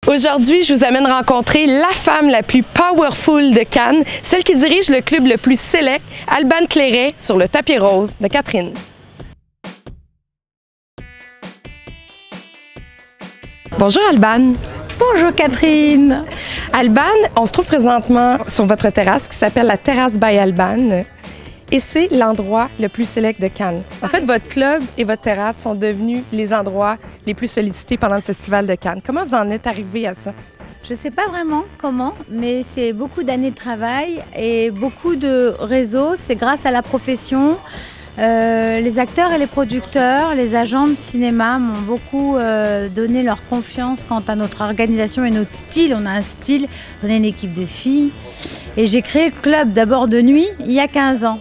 Aujourd'hui, je vous amène rencontrer la femme la plus powerful de Cannes, celle qui dirige le club le plus select, Alban Clairet, sur le tapis rose de Catherine. Bonjour Alban. Bonjour Catherine. Alban, on se trouve présentement sur votre terrasse qui s'appelle la Terrasse by Alban. Et c'est l'endroit le plus select de Cannes. En fait, votre club et votre terrasse sont devenus les endroits les plus sollicités pendant le Festival de Cannes. Comment vous en êtes arrivé à ça? Je ne sais pas vraiment comment, mais c'est beaucoup d'années de travail et beaucoup de réseaux. C'est grâce à la profession. Les acteurs et les producteurs, les agents de cinéma m'ont beaucoup donné leur confiance quant à notre organisation et notre style. On a un style, on a une équipe de filles. Et j'ai créé le club d'abord de nuit il y a 15 ans.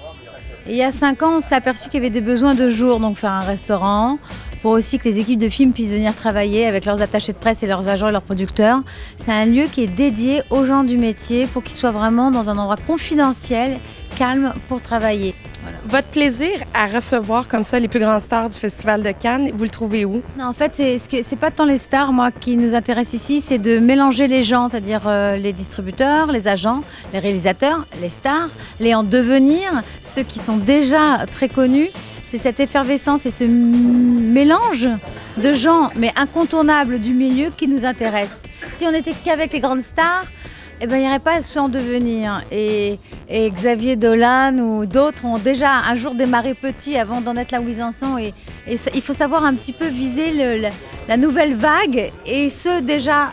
Et il y a 5 ans, on s'est aperçu qu'il y avait des besoins de jour, donc faire un restaurant, pour aussi que les équipes de films puissent venir travailler avec leurs attachés de presse et leurs agents et leurs producteurs. C'est un lieu qui est dédié aux gens du métier pour qu'ils soient vraiment dans un endroit confidentiel, calme pour travailler. Voilà. Votre plaisir à recevoir comme ça les plus grandes stars du Festival de Cannes, vous le trouvez où? Non, en fait, c'est pas tant les stars, moi, qui nous intéressent ici, c'est de mélanger les gens, c'est-à-dire les distributeurs, les agents, les réalisateurs, les stars, les en devenir, ceux qui sont déjà très connus. C'est cette effervescence et ce mélange de gens, mais incontournables du milieu, qui nous intéresse. Si on n'était qu'avec les grandes stars, eh ben, il n'y aurait pas ceux en devenir. Et Xavier Dolan ou d'autres ont déjà un jour démarré petit avant d'en être là où ils en sont. Et il faut savoir un petit peu viser la nouvelle vague et ceux déjà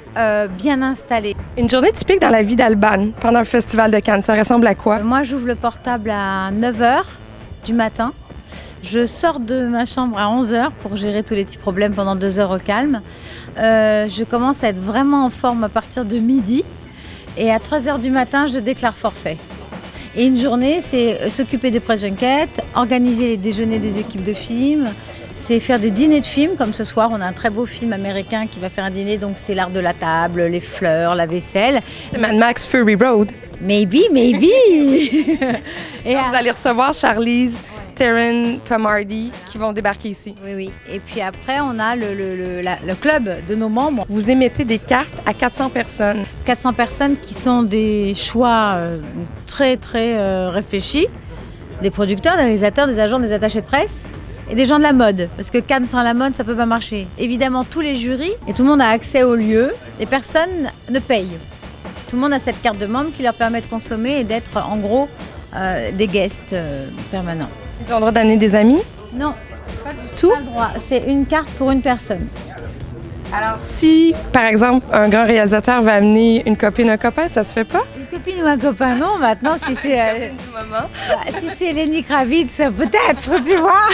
bien installés. Une journée typique dans la vie d'Alban pendant le Festival de Cannes, ça ressemble à quoi? Moi, j'ouvre le portable à 9h du matin. Je sors de ma chambre à 11h pour gérer tous les petits problèmes pendant 2 heures au calme. Je commence à être vraiment en forme à partir de midi. Et à 3h du matin, je déclare forfait. Et une journée, c'est s'occuper des press junkets, organiser les déjeuners des équipes de films, c'est faire des dîners de films, comme ce soir, on a un très beau film américain qui va faire un dîner, donc c'est l'art de la table, les fleurs, la vaisselle. C'est Mad Max Fury Road. Maybe, maybe. Et vous allez recevoir Charlize, Theron, Tom Hardy qui vont débarquer ici. Oui, oui. Et puis après, on a le club de nos membres. Vous émettez des cartes à 400 personnes. 400 personnes qui sont des choix très, très réfléchis. Des producteurs, des réalisateurs, des agents, des attachés de presse et des gens de la mode. Parce que Cannes sans la mode, ça ne peut pas marcher. Évidemment, tous les jurys et tout le monde a accès au lieu et personne ne paye. Tout le monde a cette carte de membre qui leur permet de consommer et d'être en gros des guests permanents. Ils ont le droit d'amener des amis? Non, pas du tout. Pas le droit. C'est une carte pour une personne. Alors, si, par exemple, un grand réalisateur va amener une copine, un copain, ça se fait pas? Une copine ou un copain, non. Maintenant, si c'est du moment. Si c'est Lenny Kravitz, peut-être, tu vois.